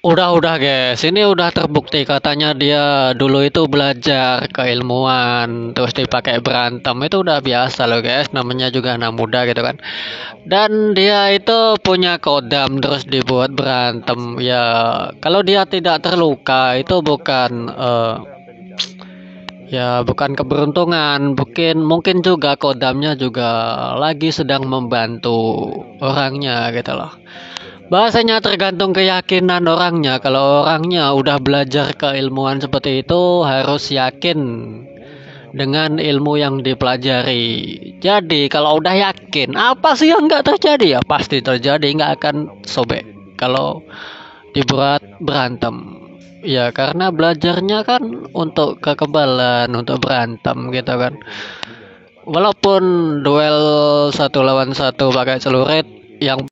Udah guys, ini udah terbukti katanya dia dulu itu belajar keilmuan, terus dipakai berantem itu udah biasa loh guys, namanya juga anak muda gitu kan. Dan dia itu punya kodam terus dibuat berantem ya. Kalau dia tidak terluka itu bukan keberuntungan, mungkin juga kodamnya juga lagi sedang membantu orangnya gitu loh. Bahasanya tergantung keyakinan orangnya. Kalau orangnya udah belajar keilmuan seperti itu, harus yakin dengan ilmu yang dipelajari. Jadi kalau udah yakin, apa sih yang nggak terjadi? Ya pasti terjadi, nggak akan sobek. Kalau dibuat berantem. Ya karena belajarnya kan untuk kekebalan, untuk berantem gitu kan. Walaupun duel satu lawan satu pakai celurit, yang